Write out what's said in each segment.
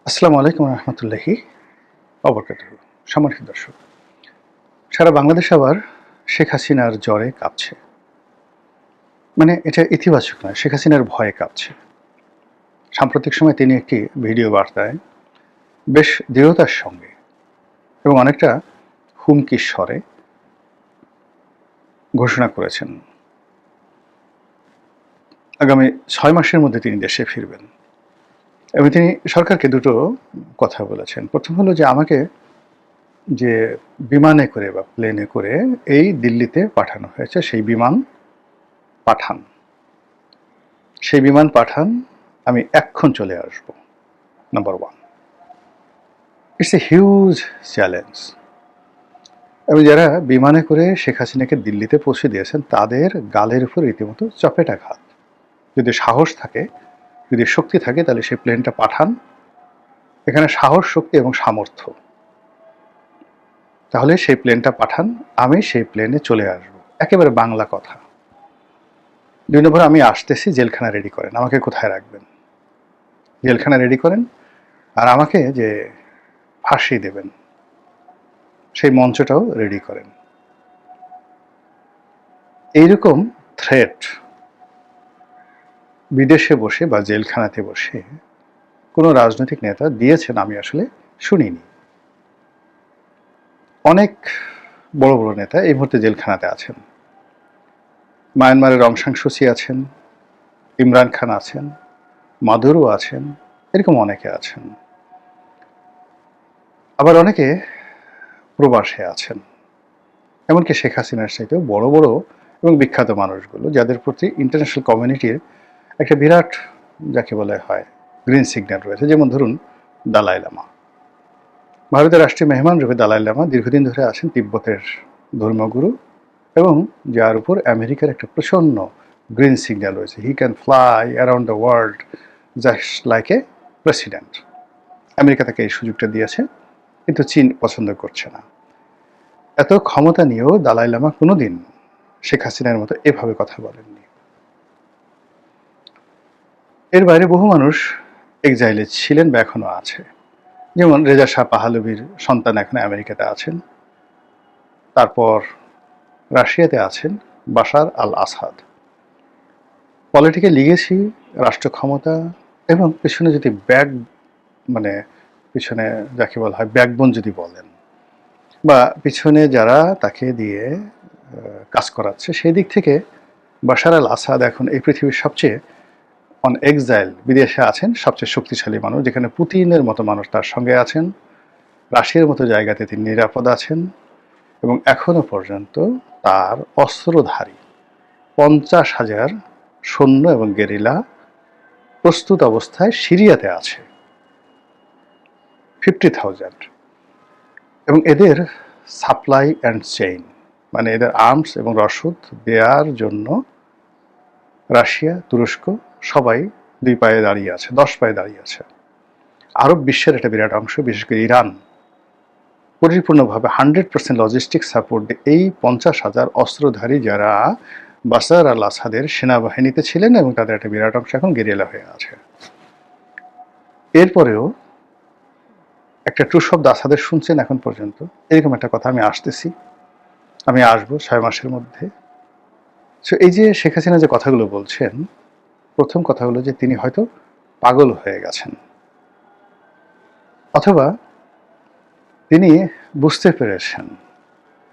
আসসালামু আলাইকুম রহমতুল্লাহি অবরকাতুহু। সম্মানিত দর্শক, সারা বাংলাদেশ আবার শেখ হাসিনার জ্বরে কাঁপছে। মানে এটা ইতিবাচক নয়, শেখ হাসিনার ভয়ে কাঁপছে। সাম্প্রতিক সময়ে তিনি একটি ভিডিও বার্তায় বেশ দৃঢ়তার সঙ্গে এবং অনেকটা হুমকির স্বরে ঘোষণা করেছেন আগামী 6 মাসের মধ্যে তিনি দেশে ফিরবেন। এবং তিনি সরকারকে দুটো কথা বলেছেন। প্রথম হলো যে আমাকে যে বিমানে করে বা প্লেনে করে এই দিল্লিতে পাঠানো হয়েছে সেই বিমান পাঠান। সেই বিমান পাঠান, আমি এক্ষণ চলে আসব। Number 1, it's a huge challenge. এবং যারা বিমানে করে শেখ হাসিনাকে দিল্লিতে পৌঁছে দিয়েছেন তাদের গালের উপর রীতিমতো চপেটাঘাত। যদি সাহস থাকে, যদি শক্তি থাকে, তাহলে সেই প্লেনটা পাঠান। এখানে সাহস, শক্তি এবং সামর্থ্য, তাহলে সেই প্লেনটা পাঠান, আমি সেই প্লেনে চলে আসব। একেবারে বাংলা কথা। 2 নম্বর, আমি আসতেছি, জেলখানা রেডি করেন। আমাকে কোথায় রাখবেন? জেলখানা রেডি করেন, আর আমাকে যে ফাঁসি দেবেন সেই মঞ্চটাও রেডি করেন। এইরকম থ্রেট বিদেশে বসে বা জেলখানাতে বসে কোনো রাজনৈতিক নেতা দিয়েছেন আমি আসলে শুনিনি। অনেক বড় বড় নেতা এই মুহূর্তে জেলখানাতে আছেন। মায়ানমারের অং সান সু চি আছেন, ইমরান খান আছেন, মাদুরো আছেন, এরকম অনেকে আছেন। আবার অনেকে প্রবাসে আছেন। এমনকি শেখ হাসিনার চাইতেও বড় বড় এবং বিখ্যাত মানুষগুলো, যাদের প্রতি ইন্টারন্যাশনাল কমিউনিটির একটা বিরাট, যাকে বলা হয়, গ্রিন সিগন্যাল রয়েছে। যেমন ধরুন দালাই লামা। ভারতের রাষ্ট্রীয় মেহমান রূপে দালাই লামা দীর্ঘদিন ধরে আছেন তিব্বতের ধর্মগুরু, এবং যার উপর আমেরিকার একটা প্রচণ্ড গ্রিন সিগন্যাল রয়েছে। He can fly around the world just like a president. America তাকে এই সুযোগটা দিয়েছে, কিন্তু চীন পছন্দ করছে না। এত ক্ষমতা নিয়েও দালাই লামা কোনোদিন শেখ হাসিনার মতো এভাবে কথা বলেননি। এর বাইরে বহু মানুষ এক্সাইলে ছিলেন বা এখনো আছে। যেমন রেজা শাহ পাহলভীর সন্তান এখন আমেরিকাতে আছেন। তারপর রাশিয়াতে আছেন বাশার আল আসাদ। পলিটিক্যাল লিগেসি, রাষ্ট্র ক্ষমতা এবং পেছনে যদি মানে পিছনে যাকে বলা হয় ব্যাকবোন যদি বলেন, বা পিছনে যারা তাকে দিয়ে কাজ করাচ্ছে, সেই দিক থেকে বাশার আল আসাদ এখন এই পৃথিবীর সবচেয়ে অন এক্সাইল, বিদেশে আছেন সবচেয়ে শক্তিশালী মানুষ, যেখানে পুতিনের মতো মানুষ তার সঙ্গে আছেন। রাশিয়ার মতো জায়গাতে তিনি নিরাপদ আছেন, এবং এখনো পর্যন্ত তার অস্ত্রধারী 50,000 সৈন্য এবং গেরিলা প্রস্তুত অবস্থায় সিরিয়াতে আছে, 50,000। এবং এদের সাপ্লাই অ্যান্ড চেইন, মানে এদের আর্মস এবং রসদ দেওয়ার জন্য রাশিয়া, তুরস্ক সবাই 2 পায়ে দাঁড়িয়ে আছে, 10 পায়ে দাঁড়িয়ে আছে। আরব বিশ্বের একটা বিরাট অংশ, বিশেষ করে ইরান, পরিপূর্ণভাবে 100% লজিস্টিক সাপোর্ট এই 50,000 অস্ত্রধারী যারা বাশার আল আসাদের সেনাবাহিনীতে ছিলেন, এবং তাদের একটা বিরাট অংশ এখন গেরিলা হয়ে আছে। এরপরেও একটা ট্রু শব্দ আসাদের শুনছেন এখন পর্যন্ত? এরকম একটা কথা, আমি আসতেছি, আমি আসবো 6 মাসের মধ্যে। সো এই যে শেখ হাসিনা যে কথাগুলো বলছেন, প্রথম কথা হলো যে তিনি হয়তো পাগল হয়ে গেছেন, অথবা তিনি বুঝতে পেরেছেন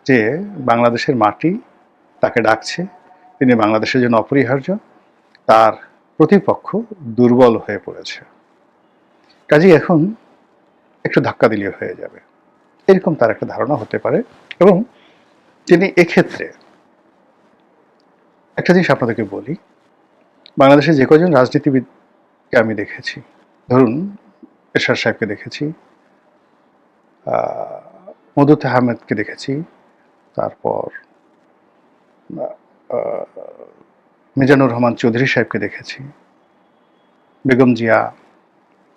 যে বাংলাদেশের মাটি তাকে ডাকছে, তিনি বাংলাদেশের জন্য অপরিহার্য, তার প্রতিপক্ষ দুর্বল হয়ে পড়েছে, কাজেই এখন একটু ধাক্কা দিলে হয়ে যাবে, এরকম তার একটা ধারণা হতে পারে। এবং তিনি এক্ষেত্রে একটা জিনিস আপনাদেরকে বলি, বাংলাদেশে যে কজন রাজনীতিবিদকে আমি দেখেছি, ধরুন এরশাদ সাহেবকে দেখেছি, মধুতে আহমেদকে দেখেছি, তারপর মিজানুর রহমান চৌধুরী সাহেবকে দেখেছি, বেগম জিয়া,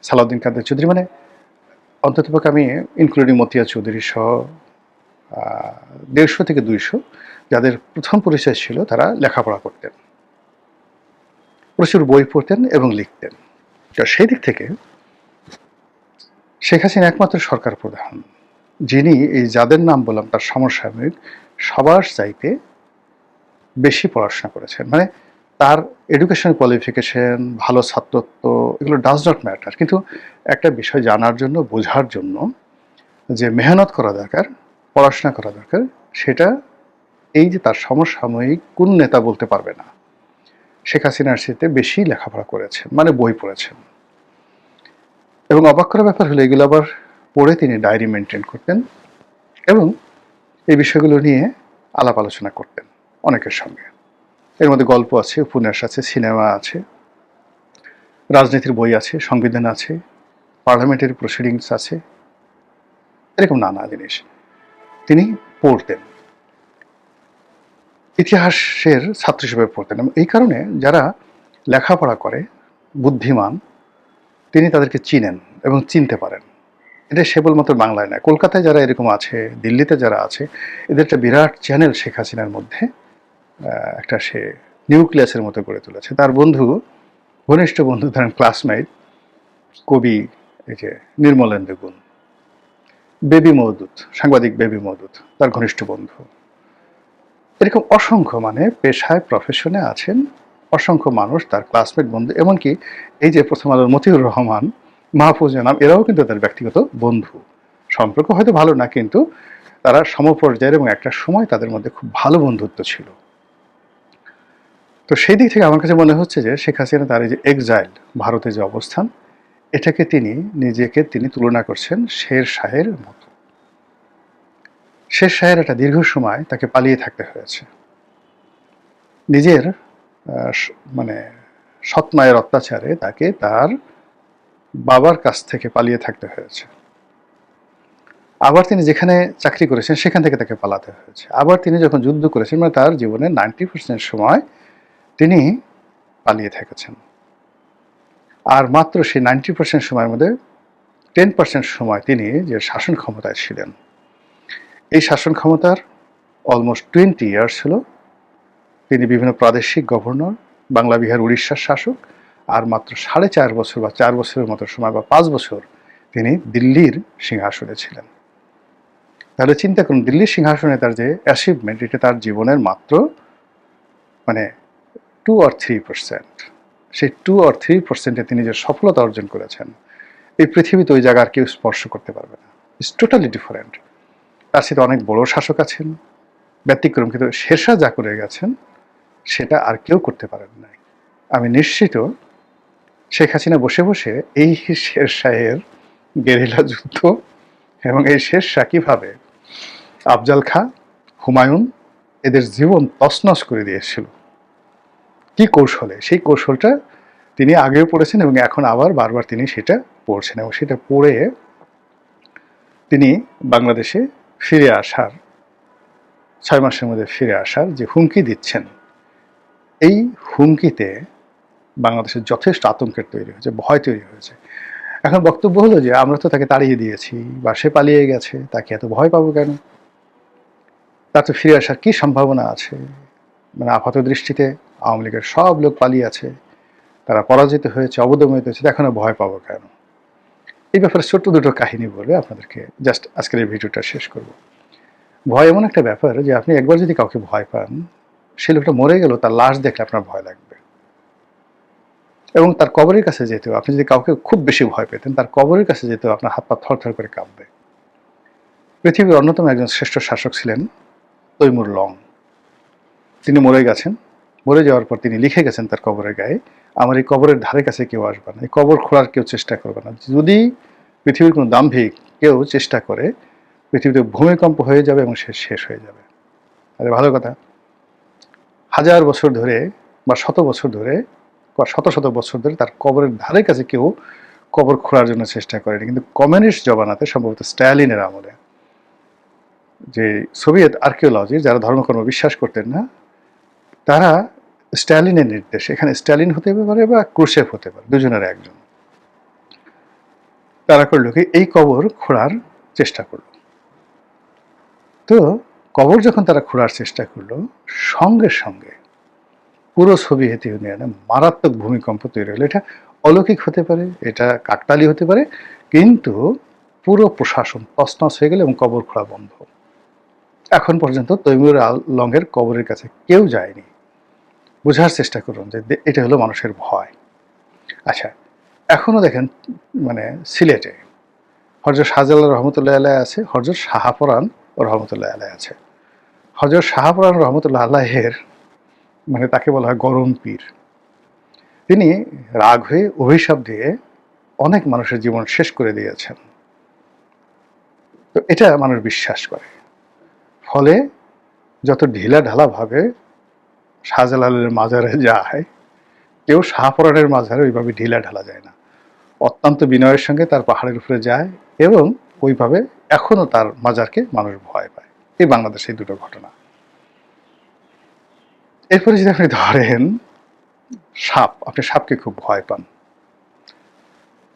সালাউদ্দিন কাদের চৌধুরী, মানে অন্ততপক্ষে আমি ইনক্লুডিং মতিয়া চৌধুরী সহ 150 থেকে 200 যাদের প্রথম পরিচয় ছিল, তারা লেখাপড়া করতেন, প্রচুর বই পড়তেন এবং লিখতেন। তো সেই দিক থেকে শেখ হাসিনা একমাত্র সরকার প্রধান যিনি এই যাদের নাম বললাম তার সমসাময়িক সবার চাইতে বেশি পড়াশোনা করেছেন। মানে তার এডুকেশন কোয়ালিফিকেশন, ভালো ছাত্রত্ব এগুলো ডাজ নট ম্যাটার। কিন্তু একটা বিষয় জানার জন্য, বোঝার জন্য যে মেহনত করা দরকার, পড়াশোনা করা দরকার, সেটা এই যে তার সমসাময়িক কোন নেতা বলতে পারবে না। শেখ হাসিনার সাথে বেশি লেখাপড়া করেছেন, মানে বই পড়েছেন। এবং অবাক করার ব্যাপার হলো এগুলো আবার পড়ে তিনি ডায়েরি মেনটেন করতেন এবং এই বিষয়গুলো নিয়ে আলাপ আলোচনা করতেন অনেকের সঙ্গে। এর মধ্যে গল্প আছে, উপন্যাস আছে, সিনেমা আছে, রাজনীতির বই আছে, সংবিধান আছে, পার্লামেন্টারি প্রসিডিংস আছে, এরকম নানা জিনিস তিনি পড়তেন, ইতিহাসের ছাত্র হিসেবে পড়তেন। এই কারণে যারা লেখাপড়া করে, বুদ্ধিমান, তিনি তাদেরকে চিনেন এবং চিনতে পারেন। এটা কেবলমাত্র বাংলায় নয়, কলকাতায় যারা এরকম আছে, দিল্লিতে যারা আছে, এদের একটা বিরাট চ্যানেল শেখ হাসিনার মধ্যে একটা সে নিউক্লিয়াসের মতো গড়ে তুলেছে। তার বন্ধু, ঘনিষ্ঠ বন্ধু, ধরেন ক্লাসমেট কবি এই যে নির্মলেন্দু গুণ, বেবি মওদুদ, সাংবাদিক বেবি মওদুদ তার ঘনিষ্ঠ বন্ধু। এরকম অসংখ্য, মানে পেশায় প্রফেশনে আছেন অসংখ্য মানুষ তার ক্লাসমেট বন্ধু। এমনকি এই যে প্রথম আলোর মতিউর রহমান, মাহফুজ জানাম, এরাও কিন্তু তার ব্যক্তিগত বন্ধু। সম্পর্ক হয়তো ভালো না, কিন্তু তারা সমপর্যায়ের এবং একটা সময় তাদের মধ্যে খুব ভালো বন্ধুত্ব ছিল। তো সেই দিক থেকে আমার কাছে মনে হচ্ছে যে শেখ হাসিনা তার এই যে এক্সাইল, ভারতে যে অবস্থান, এটাকে নিজেকে তিনি তুলনা করছেন শের শাহের মতো। শের শাহের একটা দীর্ঘ সময় তাকে পালিয়ে থাকতে হয়েছে, নিজের মানে সৎ মায়ের অত্যাচারে তাকে তার বাবার কাছ থেকে পালিয়ে থাকতে হয়েছে। আবার তিনি যেখানে চাকরি করেছেন সেখান থেকে তাকে পালাতে হয়েছে। আবার তিনি যখন যুদ্ধ করেছেন, মানে তার জীবনের 90% সময় তিনি পালিয়ে থেকেছেন। আর মাত্র সেই 90% সময়ের মধ্যে 10% সময় তিনি যে শাসন ক্ষমতায় ছিলেন, এই শাসন ক্ষমতার অলমোস্ট 20 ইয়ার্স ছিল তিনি বিভিন্ন প্রাদেশিক গভর্নর, বাংলা, বিহার, উড়িষ্যার শাসক। আর মাত্র 4.5 বছর বা 4 বছরের মতো সময় বা 5 বছর তিনি দিল্লির সিংহাসনে ছিলেন। তাহলে চিন্তা করুন, দিল্লির সিংহাসনে তার যে অ্যাচিভমেন্ট, এটা তার জীবনের মাত্র মানে 2 or 3%। সেই 2 or 3%-এ তিনি যে সফলতা অর্জন করেছেন, এই পৃথিবীতে ওই জায়গা আর কেউ স্পর্শ করতে পারবে না। It's totally different. তার সাথে অনেক বড় শাসক আছেন, ব্যতিক্রম, কিন্তু শেরশাহ যা করে গেছেন সেটা আর কেউ করতে পারেন নাই। আমি নিশ্চিত শেখ হাসিনা বসে বসে এই শেরশাহের গেরিলা যুদ্ধ এবং এই শেরশাহ কীভাবে আফজাল খাঁ, হুমায়ুন এদের জীবন তছনছ করে দিয়েছিল, কি কৌশলে, সেই কৌশলটা তিনি আগেও পড়েছেন এবং এখন আবার বারবার তিনি সেটা পড়ছেন। এবং সেটা পড়ে তিনি বাংলাদেশে ফিরে আসার, 6 মাসের মধ্যে ফিরে আসার যে হুমকি দিচ্ছেন, এই হুমকিতে বাংলাদেশের যথেষ্ট আতঙ্কের তৈরি হয়েছে, ভয় তৈরি হয়েছে। এখন বক্তব্য হলো যে আমরা তো তাকে তাড়িয়ে দিয়েছি বা সে পালিয়ে গেছে, তাকে এত ভয় পাবো কেন? তার তো ফিরে আসার কি সম্ভাবনা আছে? মানে আপাত দৃষ্টিতে আওয়ামী লীগের সব লোক পালিয়ে আছে, তারা পরাজিত হয়েছে, অবদমিত হয়েছে, এখনো ভয় পাবো কেন? এই ব্যাপারে ছোট্ট দুটো কাহিনী বলে আপনাদেরকে জাস্ট আজকের এই ভিডিওটা শেষ করব। ভয় এমন একটা ব্যাপার যে আপনি একবার যদি কাউকে ভয় পান, সে লোকটা মরে গেল, তার লাশ দেখলে আপনার ভয় লাগবে। এবং তার কবরের কাছে যেতেও, আপনি যদি কাউকে খুব বেশি ভয় পেতেন, তার কবরের কাছে যেতেও আপনার হাত পা থরথর করে কাঁপবে। পৃথিবীর অন্যতম একজন শ্রেষ্ঠ শাসক ছিলেন তৈমুর লং। তিনি মরে গেছেন। মরে যাওয়ার পর তিনি লিখে গেছেন তার কবরের গায়ে, আমার এই কবরের ধারে কাছে কেউ আসবে না, এই কবর খোঁড়ার কেউ চেষ্টা করবে না। যদি পৃথিবীর কোনো দাম্ভিক কেউ চেষ্টা করে, পৃথিবীতে ভূমিকম্প হয়ে যাবে এবং সে শেষ হয়ে যাবে। আরে ভালো কথা, 1000 বছর ধরে বা 100 বছর ধরে, শত শত বছর ধরে তার কবরের ধারে কাছে কেউ কবর খোঁড়ার জন্য চেষ্টা করেনি। কিন্তু কমিউনিস্ট জমানাতে, সম্ভবত স্ট্যালিনের আমলে, যে সোভিয়েত আর্কিওলজি, যারা ধর্মকর্ম বিশ্বাস করতেন না, তারা স্ট্যালিনের নির্দেশে, এখানে স্ট্যালিন হতে পারে বা ক্রুশেভ হতে পারে, দুজনের একজন, তারা করলো কি এই কবর খোঁড়ার চেষ্টা করলো। তো কবর যখন তারা খোঁড়ার চেষ্টা করলো, সঙ্গে সঙ্গে পুরো সোভিয়েত ইউনিয়নে মারাত্মক ভূমিকম্প তৈরি হলো। এটা অলৌকিক হতে পারে, এটা কাকতালি হতে পারে, কিন্তু পুরো প্রশাসন তছনছ হয়ে গেল এবং কবর খোঁড়া বন্ধ। এখন পর্যন্ত তৈমুর আলমের কবরের কাছে কেউ যায়নি। বোঝার চেষ্টা করুন যে এটা হলো মানুষের ভয়। আচ্ছা, এখনো দেখেন মানে সিলেটে হযরত শাহজালাল রহমতুল্লাহ আলাইহি আছে, হযরত শাহপরান রহমতুল্লাহ আলাইহি আছে। হযরত শাহপরান রহমতুল্লাহ আলাইহির মানে তাকে বলা হয় গরম পীর। তিনি রাগ হয়ে অভিশাপ দিয়ে অনেক মানুষের জীবন শেষ করে দিয়েছেন। তো এটা মানুষ বিশ্বাস করে। ফলে যত ঢিলাঢালাভাবে শাহজালালের মাজারে যায়, কেউ শাহপরানের মাজারে ওইভাবে ঢিলাঢালা যায় না। অত্যন্ত বিনয়ের সঙ্গে তার পাহাড়ের উপরে যায় এবং ওইভাবে এখনো তার মাজারকে মানুষ ভয় পায়। এই বাংলাদেশে এই দুটো ঘটনা। এরপরে যদি আপনি ধরেন সাপ, আপনি সাপকে খুব ভয় পান।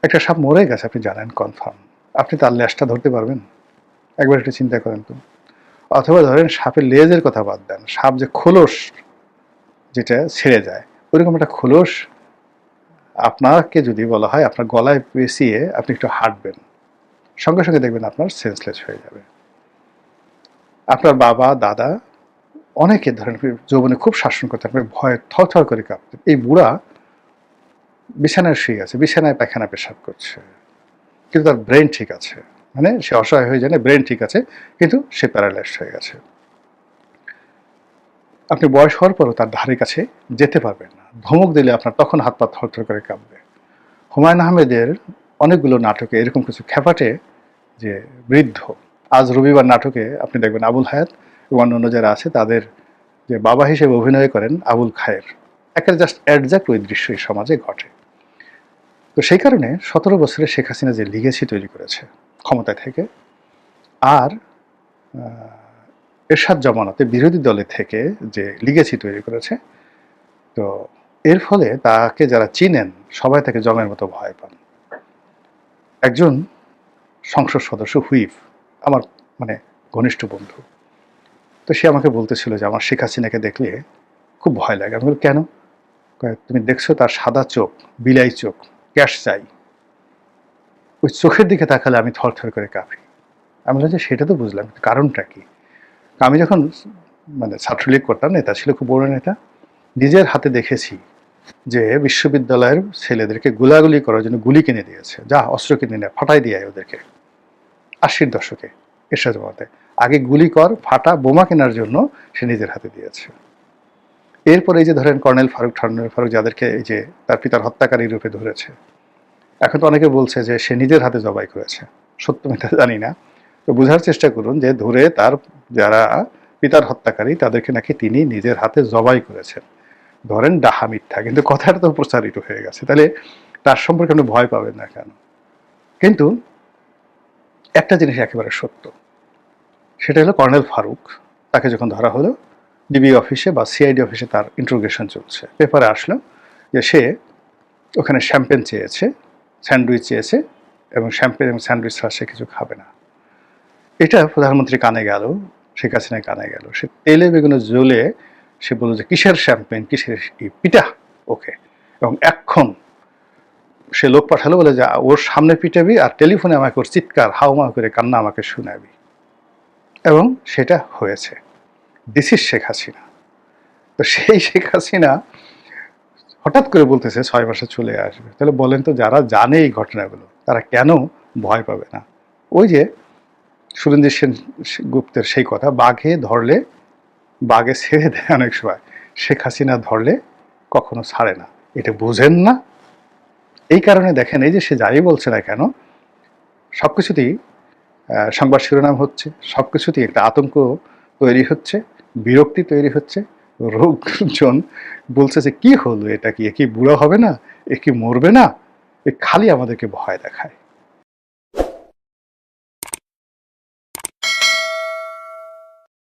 একটা সাপ মরে গেছে, আপনি জানেন কনফার্ম, আপনি তার লেজটা ধরতে পারবেন? একবার একটু চিন্তা করেন তো। অথবা ধরেন সাপের লেজের কথা বাদ দেন, সাপ যে খোলস যেটা ছেড়ে যায়, ওইরকম একটা খোলস আপনাকে যদি বলা হয় আপনার গলায় পেঁচিয়ে আপনি একটু হাঁটবেন, সঙ্গে সঙ্গে দেখবেন আপনার সেন্সলেস হয়ে যাবে। আপনার বাবা দাদা অনেকে ধরেন যৌবনে খুব শাসন করতে, আপনার ভয়ে থরথর করে কাঁপতেন। এই বুড়া বিছানায় শুয়ে আছে, বিছানায় পায়খানা পেশাব করছে, কিন্তু তার ব্রেন ঠিক আছে, মানে সে অসহায় হয়ে জানে ব্রেন ঠিক আছে, কিন্তু সে প্যারালাইজড হয়ে গেছে। আপনি বয়স হওয়ার পরও তার ধারে কাছে যেতে পারবেন না। ধমক দিলে আপনার তখন হাত পা থরথর করে কাঁপবে। হুমায়ুন আহমেদের অনেকগুলো নাটকে এরকম কিছু খেপাটে যে বৃদ্ধ, আজ রবিবার নাটকে আপনি দেখবেন আবুল হায়াত এবং অন্যান্য যারা আছে তাদের যে বাবা হিসেবে অভিনয় করেন আবুল খায়ের, একের জাস্ট অ্যাডজাক্ট ওই দৃশ্য এই সমাজে ঘটে। তো সেই কারণে 17 বছরে শেখ হাসিনা যে লিগেসি তৈরি করেছে ক্ষমতায় থেকে, আর এরশাদ জমানাতে বিরোধী দলে থেকে যে লিগেসি তৈরি করেছে, তো এর ফলে তাকে যারা চিনেন সবাই তাকে জমের মতো ভয় পান। একজন সংসদ সদস্য হুইপ আমার মানে ঘনিষ্ঠ বন্ধু, তো সে আমাকে বলতেছিল যে আমার শেখ হাসিনাকে দেখলে খুব ভয় লাগে। আমি বলি কেন? তুমি দেখছো তার সাদা চোখ, বিলাই চোখ, ক্যাশ চাই, ওই চোখের দিকে তাকালে আমি থরথর করে কাঁপি। আমি বললাম যে সেটা তো বুঝলাম, কারণটা কি? আমি যখন মানে ছাত্রলীগ করতাম, নেতা ছিল খুব বড় নেতা, নিজের হাতে দেখেছি যে বিশ্ববিদ্যালয়ের ছেলেদেরকে গোলাগুলি করার জন্য গুলি কিনে দিয়েছে, যা অস্ত্র কিনে নেয়, ফাটাই দিয়ে ওদেরকে। 80-র দশকে এরশাদ জমাতে আগে গুলি কর, ফাটা, বোমা কেনার জন্য সে নিজের হাতে দিয়েছে। এরপরে এই যে ধরেন কর্নেল ফারুক যাদেরকে এই যে তার পিতার হত্যাকারী রূপে ধরেছে, এখন তো অনেকে বলছে যে সে নিজের হাতে জবাই করেছে। সত্য মিথ্যা জানি না, তো বোঝার চেষ্টা করুন যে ধরে তার যারা পিতার হত্যাকারী তাদেরকে নাকি তিনি নিজের হাতে জবাই করেছেন। ধরেন ডাহা মিথ্যা, কিন্তু কথাটা তো প্রচারিত হয়ে গেছে, তাহলে তার সম্পর্কে আপনি ভয় পাবেন না কেন? কিন্তু একটা জিনিস একেবারে সত্য, সেটা হলো কর্নেল ফারুক, তাকে যখন ধরা হলো ডিবি অফিসে বা সিআইডি অফিসে তার ইন্টারোগেশন চলছে, পেপারে আসলো যে সে ওখানে শ্যাম্পেন চেয়েছে, স্যান্ডউইচ চেয়েছে, এবং শ্যাম্পেন এবং স্যান্ডউইচ ছাড়া সে কিছু খাবে না। এটা প্রধানমন্ত্রী কানে গেল, শেখ হাসিনা কানে গেল, সে তেলে বেগুনে জ্বলে সে বলল যে কিসের শ্যাম্পেন, কিসের পিটা ওকে, এবং এখন সে লোক পাঠালো বলে যে ওর সামনে পিটাবি আর টেলিফোনে আমাকে ওর চিৎকার হাউমা করে কান্না আমাকে শোনাবি, এবং সেটা হয়েছে। This is Sheikh Hasina. তো সেই শেখ হাসিনা হঠাৎ করে বলতেছে 6 মাসে চলে আসবে। তাহলে বলেন তো, যারা জানে এই ঘটনাগুলো তারা কেন ভয় পাবে না? ওই যে সুরেন্দ্র সেন গুপ্তের সেই কথা, বাঘে ধরলে বাঘে ছেড়ে দেয় অনেক সময়, শেখ হাসিনা ধরলে কখনো ছাড়ে না। এটা বুঝেন না? এই কারণে দেখেন এই যে সে যাই বলছে না কেন, সব কিছুতেই সংবাদ শিরোনাম হচ্ছে, সব কিছুতেই একটা আতঙ্ক তৈরি হচ্ছে, বিরক্তি তৈরি হচ্ছে, লোকজন বলছে যে কি হলো, এটা কি, এ কি বুড়ো হবে না, এ কি মরবে না, এ খালি আমাদেরকে ভয় দেখায়।